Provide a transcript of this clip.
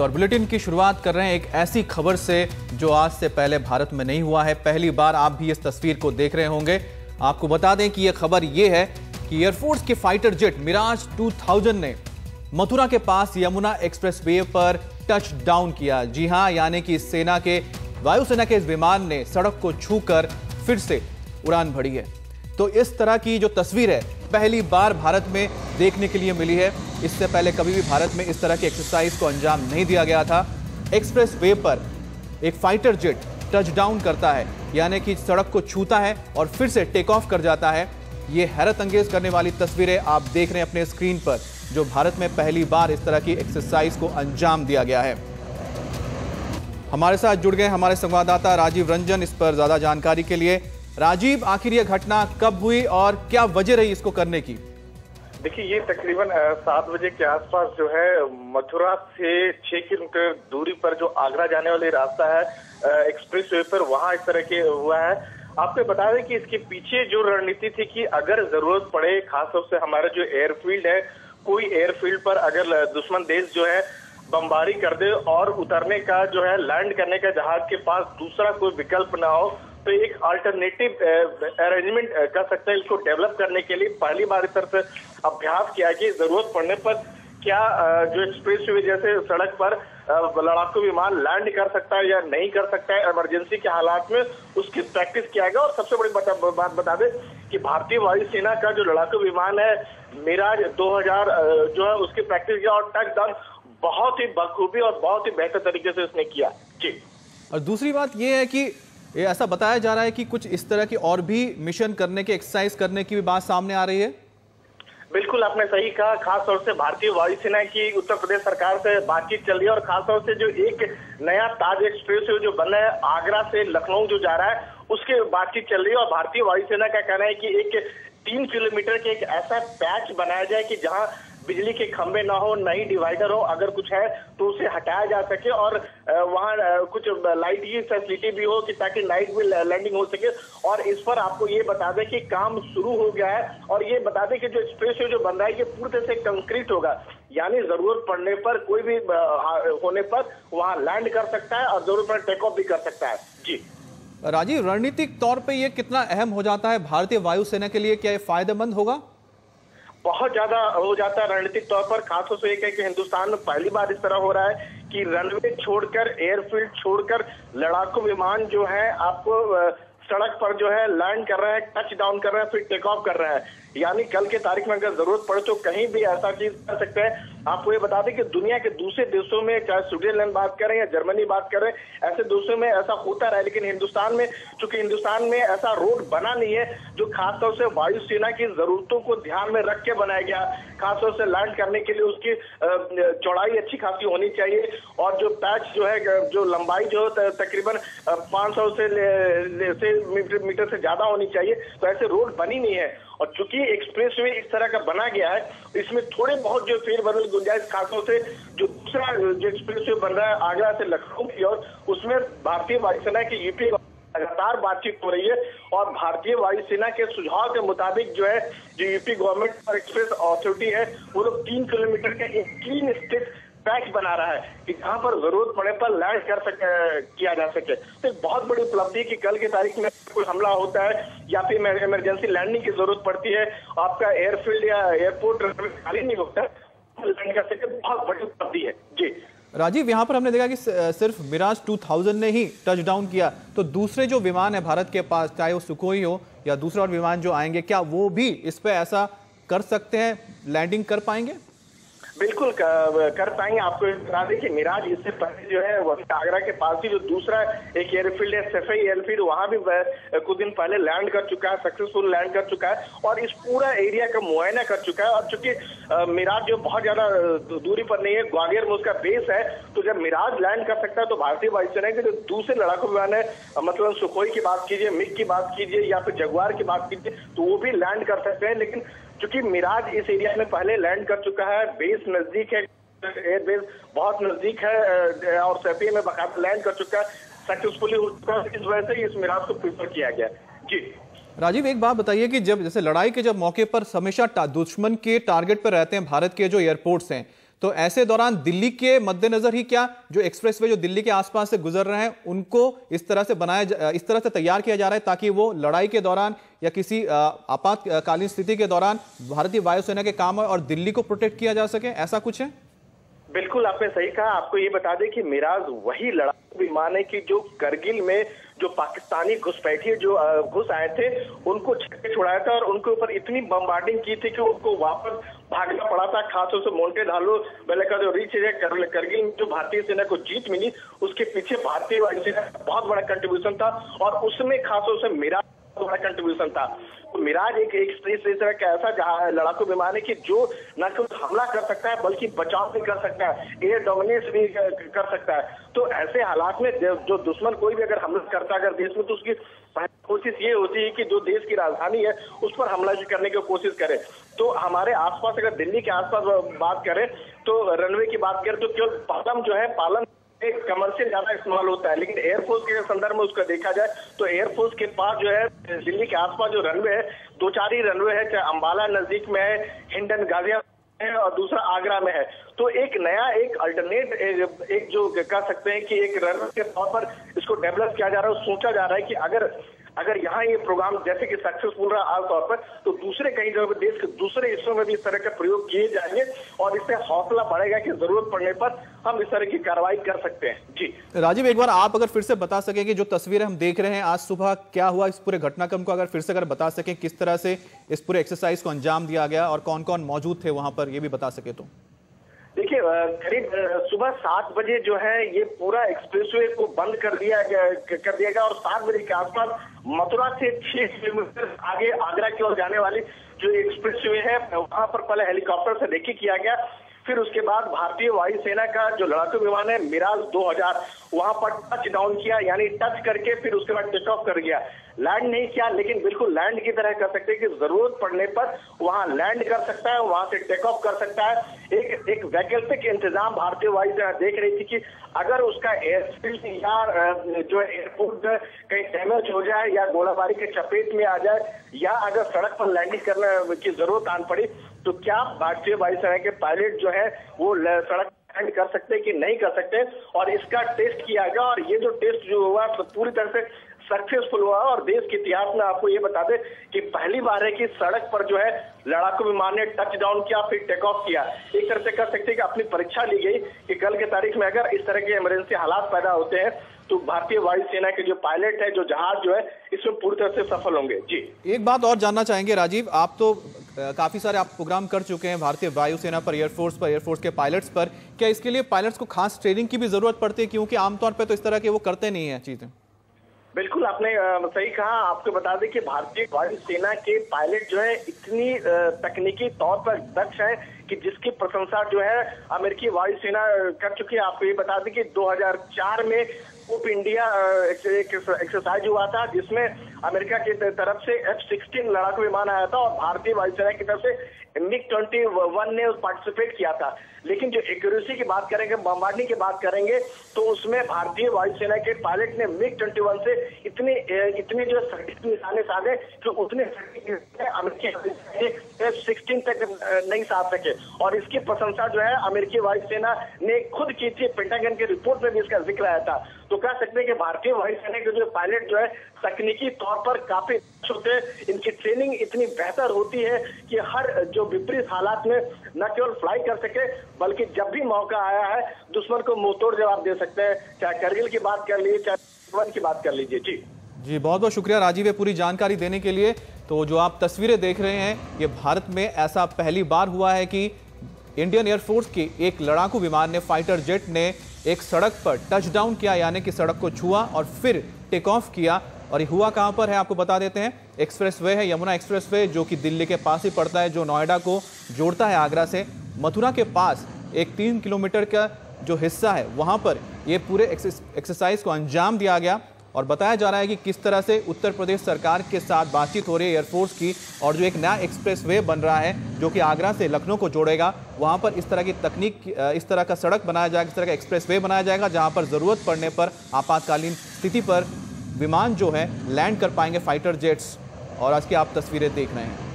और बुलेटिन की शुरुआत कर रहे हैं एक ऐसी खबर से जो आज से पहले भारत में नहीं हुआ है। पहली बार आप भी इस तस्वीर को देख रहे होंगे। आपको बता दें कि यह खबर यह है कि एयरफोर्स के फाइटर जेट मिराज 2000 ने मथुरा के पास यमुना एक्सप्रेसवे पर टच डाउन किया। जी हां, यानी कि सेना के वायुसेना के इस विमान ने सड़क को छूकर फिर से उड़ान भरी है। तो इस तरह की जो तस्वीर है पहली बार भारत में देखने के लिए मिली है। इससे पहले कभी भी भारत में इस तरह की एक्सरसाइज को अंजाम नहीं दिया गया था। एक्सप्रेस वे पर एक फाइटर जेट टच डाउन करता है, यानी कि सड़क को छूता है और फिर से टेक ऑफ कर जाता है। ये हैरत अंगेज करने वाली तस्वीरें आप देख रहे हैं अपने स्क्रीन पर, जो भारत में पहली बार इस तरह की एक्सरसाइज को अंजाम दिया गया है। हमारे साथ जुड़ गए हमारे संवाददाता राजीव रंजन इस पर ज्यादा जानकारी के लिए। राजीव, आखिर यह घटना कब हुई और क्या वजह रही इसको करने की? देखिए, ये तकरीबन 7 बजे के आसपास जो है मथुरा से 6 किलोमीटर दूरी पर जो आगरा जाने वाली रास्ता है एक्सप्रेस वे पर, वहां इस तरह के हुआ है। आपको बता दें कि इसके पीछे जो रणनीति थी कि अगर जरूरत पड़े, खासतौर से हमारा जो एयरफील्ड है, कोई एयरफील्ड पर अगर दुश्मन देश जो है बमबारी कर दे और उतरने का जो है लैंड करने का जहाज के पास दूसरा कोई विकल्प ना हो, तो एक अल्टरनेटिव अरेंजमेंट कर सकते हैं। इसको डेवलप करने के लिए पहली बार इस तरह से अभ्यास किया कि जरूरत पड़ने पर क्या जो एक्सप्रेस वे जैसे सड़क पर लड़ाकू विमान लैंड कर सकता है या नहीं कर सकता है इमरजेंसी के हालात में, उसकी प्रैक्टिस किया गया। और सबसे बड़ी बात बता दें कि भारतीय वायुसेना का जो लड़ाकू विमान है मिराज 2000 जो है उसकी प्रैक्टिस किया और टच डाउन बहुत ही बखूबी और बहुत ही बेहतर तरीके से उसने किया। जी, और दूसरी बात यह है कि ये ऐसा बताया जा रहा है कि कुछ इस तरह की और भी मिशन करने के, एक्सरसाइज करने की भी बात सामने आ रही है। बिल्कुल, आपने सही कहा। खासतौर से भारतीय वायुसेना की उत्तर प्रदेश सरकार से बातचीत चल रही है और खासतौर से जो एक नया ताज एक्सप्रेस जो बन रहा है आगरा से लखनऊ जो जा रहा है उसके बातचीत चल रही है। और भारतीय वायुसेना का कहना है कि एक 3 किलोमीटर के एक ऐसा पैच बनाया जाए कि जहां बिजली के खंभे ना हो, ना ही डिवाइडर हो, अगर कुछ है तो उसे हटाया जा सके और वहां कुछ लाइट की फैसिलिटी भी हो कि ताकि नाइट में लैंडिंग हो सके। और इस पर आपको ये बता दें कि काम शुरू हो गया है और ये बता दें कि जो एक्सप्रेस जो बन रहा है ये पूरी तरह से कंक्रीट होगा, यानी जरूरत पड़ने पर कोई भी होने पर वहां लैंड कर सकता है और जरूरत पर टेक ऑफ भी कर सकता है। जी राजीव, रणनीतिक तौर पर यह कितना अहम हो जाता है भारतीय वायुसेना के लिए? क्या ये फायदेमंद होगा? बहुत ज्यादा हो जाता है रणनीतिक तौर पर। खासतौर से एक है कि हिंदुस्तान में पहली बार इस तरह हो रहा है कि रनवे छोड़कर, एयरफील्ड छोड़कर लड़ाकू विमान जो है आपको सड़क पर जो है लैंड कर रहे हैं, टच डाउन कर रहे हैं, फिर टेक ऑफ कर रहे हैं। यानी कल के तारीख में अगर जरूरत पड़े तो कहीं भी ऐसा चीज कर सकते हैं। आपको ये बता दें कि दुनिया के दूसरे देशों में, चाहे स्विट्जरलैंड बात करें या जर्मनी बात करें, ऐसे देशों में ऐसा होता रहा है। लेकिन हिंदुस्तान में, चूंकि हिंदुस्तान में ऐसा रोड बना नहीं है जो खासतौर से वायुसेना की जरूरतों को ध्यान में रख के बनाया गया, खासतौर से लैंड करने के लिए उसकी चौड़ाई अच्छी खासी होनी चाहिए और जो पैच जो है, जो लंबाई जो तकरीबन 500 से मीटर से ज्यादा होनी चाहिए। तो ऐसे रोड बनी नहीं है और चूंकि एक्सप्रेसवे इस तरह का बना गया है, इसमें थोड़े बहुत जो फेरबदल गुंजाइश, खासतौर से जो दूसरा जो एक्सप्रेसवे बन रहा है आगरा से लखनऊ की ओर, उसमें भारतीय वायुसेना की यूपी लगातार बातचीत हो रही है और भारतीय वायुसेना के सुझाव के मुताबिक जो है जो यूपी गवर्नमेंट और एक्सप्रेस अथॉरिटी है वो लोग 3 किलोमीटर के एक क्लीन स्टिच पैच बना रहा है कि जहां पर जरूरत पड़े पर लैंड कर सके, किया जा सके। तो एक बहुत बड़ी उपलब्धि कि कल की तारीख में कोई हमला होता है या फिर इमरजेंसी लैंडिंग की जरूरत पड़ती है, आपका एयरफील्ड या एयरपोर्ट खाली नहीं होता, लैंड कर सके, बहुत बड़ी उपलब्धि है। जी राजीव, यहाँ पर हमने देखा कि सिर्फ मिराज 2000 ने ही टच डाउन किया, तो दूसरे जो विमान है भारत के पास, चाहे वो सुखोई हो या दूसरा और विमान जो आएंगे, क्या वो भी इस पे ऐसा कर सकते हैं, लैंडिंग कर पाएंगे? बिल्कुल कर पाएंगे। आपको बता दें कि मिराज इससे पहले जो है आगरा के पास ही जो दूसरा एक एयरफील्ड है सफाई एयरफील्ड, वहां भी कुछ दिन पहले लैंड कर चुका है, सक्सेसफुल लैंड कर चुका है और इस पूरा एरिया का मुआयना कर चुका है। और चूंकि मिराज जो बहुत ज्यादा दूरी पर नहीं है, ग्वालियर में उसका बेस है, तो जब मिराज लैंड कर सकता है तो भारतीय वायुसेना के जो दूसरे लड़ाकू विमान है, मतलब सुखोई की बात कीजिए, मिग की बात कीजिए या फिर जगुआर की बात कीजिए, तो वो भी लैंड कर सकते हैं। लेकिन चूंकि मिराज इस एरिया में पहले लैंड कर चुका है, बेस नजदीक है, एयरबेस बहुत नजदीक है और सैफी में बकायदा लैंड कर चुका है, सक्सेसफुली हो चुका है, इस वजह से इस मिराज को प्रीफर किया गया। जी राजीव, एक बात बताइए कि जब जैसे लड़ाई के जब मौके पर हमेशा दुश्मन के टारगेट पर रहते हैं भारत के जो एयरपोर्ट्स हैं, तो ऐसे दौरान दिल्ली के मद्देनजर ही क्या जो एक्सप्रेसवे जो दिल्ली के आसपास से गुजर रहे हैं उनको इस तरह से तैयार किया जा रहा है ताकि वो लड़ाई के दौरान या किसी आपातकालीन स्थिति के दौरान भारतीय वायुसेना के काम और दिल्ली को प्रोटेक्ट किया जा सके, ऐसा कुछ है? बिल्कुल आपने सही कहा। आपको ये बता दें कि मिराज वही लड़ाकू विमान है कि जो करगिल में जो पाकिस्तानी घुसपैठिए जो घुस आए थे उनको छक्के छुड़ाया था और उनके ऊपर इतनी बमबार्डिंग की थी कि उनको वापस भागना पड़ा था। खासतौर से मोंटे धालो बेले का जो रीच है करगिल में जो भारतीय सेना को जीत मिली उसके पीछे भारतीय वायुसेना का बहुत बड़ा कंट्रीब्यूशन था और उसमें खासतौर से मिराज बहुत बड़ा कंट्रीब्यूशन था। तो मिराज एक इस तरह का ऐसा लड़ाकू विमान है कि जो न केवल हमला कर सकता है बल्कि बचाव भी कर सकता है, एयर डोमिनेंस भी कर सकता है। तो ऐसे हालात में जो दुश्मन कोई भी अगर हमला करता है अगर देश में, तो उसकी कोशिश ये होती है कि जो देश की राजधानी है उस पर हमला करने की कोशिश करे। तो हमारे आसपास अगर दिल्ली के आसपास बात करें तो रनवे की बात करें तो केवल पालम जो है, पालम एक कमर्शियल ज्यादा इस्तेमाल होता है, लेकिन एयरफोर्स के संदर्भ में उसका देखा जाए तो एयरफोर्स के पास जो है दिल्ली के आसपास जो रनवे है 2-4 ही रनवे है, चाहे अंबाला नजदीक में है, हिंडन गाजियाबाद है और दूसरा आगरा में है। तो एक नया एक अल्टरनेट एक जो कह सकते हैं कि एक रनवे के तौर पर इसको डेवलप किया जा रहा है, सोचा जा रहा है कि अगर यहाँ ये प्रोग्राम जैसे कि सक्सेसफुल रहा आमतौर पर तो दूसरे कई जगह देश के दूसरे हिस्सों में भी इस तरह का प्रयोग किए जाएंगे और इससे हौसला बढ़ेगा कि जरूरत पड़ने पर हम इस तरह की कार्रवाई कर सकते हैं। जी राजीव, एक बार आप अगर फिर से बता सकें कि जो तस्वीरें हम देख रहे हैं आज सुबह क्या हुआ, इस पूरे घटनाक्रम को अगर फिर से बता सकें, किस तरह से इस पूरे एक्सरसाइज को अंजाम दिया गया और कौन कौन मौजूद थे वहां पर, ये भी बता सके तो। देखिए करीब सुबह 7 बजे जो है ये पूरा एक्सप्रेसवे को बंद कर दिया गया और 7 बजे के आसपास मथुरा से 6 किलोमीटर आगे आगरा की ओर जाने वाली जो एक्सप्रेसवे है वहां पर पहले हेलीकॉप्टर से रेकी किया गया। फिर उसके बाद भारतीय वायुसेना का जो लड़ाकू विमान है मिराज 2000 वहां पर टच डाउन किया, यानी टच करके फिर उसके बाद टेक ऑफ कर गया। लैंड नहीं किया लेकिन बिल्कुल लैंड की तरह कर सकते हैं कि जरूरत पड़ने पर वहां लैंड कर सकता है, वहां से टेक ऑफ कर सकता है। एक वैकल्पिक इंतजाम भारतीय वायुसेना देख रही थी कि अगर उसका एयरफील्ड या जो एयरपोर्ट कहीं डैमेज हो जाए या गोलाबारी के चपेट में आ जाए या अगर सड़क पर लैंडिंग करने की जरूरत आन पड़ी तो क्या भारतीय वायुसेना के पायलट जो है वो सड़क लैंड कर सकते कि नहीं कर सकते, और इसका टेस्ट किया गया और ये जो टेस्ट जो हुआ तो पूरी तरह से सक्सेसफुल हुआ। और देश के इतिहास में आपको ये बता दें कि पहली बार है कि सड़क पर जो है लड़ाकू विमान ने टच डाउन किया फिर टेक ऑफ किया। एक तरह से कह सकते हैं कि अपनी परीक्षा ली गई कि कल के तारीख में अगर इस तरह के इमरजेंसी हालात पैदा होते हैं तो भारतीय वायुसेना के जो पायलट है, जो जहाज जो है इसमें पूरी तरह से सफल होंगे। जी एक बात और जानना चाहेंगे राजीव, आप तो काफी सारे आप प्रोग्राम कर चुके हैं भारतीय वायुसेना पर, एयरफोर्स के पायलट्स पर, क्या इसके लिए पायलट्स को खास ट्रेनिंग की भी जरूरत पड़ती है, क्योंकि आमतौर पर तो इस तरह के वो करते नहीं है चीजें? बिल्कुल आपने सही कहा। आपको बता दें कि भारतीय वायुसेना के पायलट जो है इतनी तकनीकी तौर पर दक्ष है कि जिसकी प्रशंसा जो है अमेरिकी वायुसेना कर चुकी है। आपको ये बता दें कि 2004 में कूप इंडिया एक्सरसाइज हुआ था जिसमें अमेरिका की तरफ से F-16 लड़ाकू विमान आया था और भारतीय वायुसेना की तरफ से MiG-21 ने पार्टिसिपेट किया था। लेकिन जो एक्यूरेसी की बात करेंगे, बमबार्डिंग की बात करेंगे तो उसमें भारतीय वायुसेना के पायलट ने MiG-21 से इतने जो सटीक निशाने साधे कि उतने अमेरिकी F-16 तक नहीं साध सके। और इसकी प्रशंसा जो है अमेरिकी वायुसेना ने खुद की थी, पेंटागन की रिपोर्ट में भी इसका जिक्र आया था। तो कह सकते हैं कि भारतीय वायुसेना के जो पायलट जो है तकनीकी तौर पर काफी होते हैं, इनकी ट्रेनिंग इतनी बेहतर होती है कि हर जो विपरीत हालात में न केवल फ्लाई कर सके बल्कि जब भी मौका आया है दुश्मन को मुंहतोड़ जवाब दे सकते हैं। चाहे करगिल की बात कर लीजिए, चाहे की बात कर लीजिए। जी बहुत बहुत शुक्रिया राजीव पूरी जानकारी देने के लिए। तो जो आप तस्वीरें देख रहे हैं ये भारत में ऐसा पहली बार हुआ है कि इंडियन एयरफोर्स की एक लड़ाकू विमान ने, फाइटर जेट ने एक सड़क पर टच डाउन किया, यानी कि सड़क को छुआ और फिर टेक ऑफ किया। और ये हुआ कहां पर है आपको बता देते हैं, एक्सप्रेसवे है, यमुना एक्सप्रेसवे, जो कि दिल्ली के पास ही पड़ता है, जो नोएडा को जोड़ता है आगरा से। मथुरा के पास एक 3 किलोमीटर का जो हिस्सा है वहां पर ये पूरे एक्सरसाइज को अंजाम दिया गया। और बताया जा रहा है कि किस तरह से उत्तर प्रदेश सरकार के साथ बातचीत हो रही है एयरफोर्स की, और जो एक नया एक्सप्रेसवे बन रहा है जो कि आगरा से लखनऊ को जोड़ेगा, वहां पर इस तरह की तकनीक, इस तरह का सड़क बनाया जाएगा, इस तरह का एक्सप्रेसवे बनाया जाएगा जहां पर जरूरत पड़ने पर आपातकालीन स्थिति पर विमान जो है लैंड कर पाएंगे, फाइटर जेट्स। और आज की आप तस्वीरें देख रहे हैं।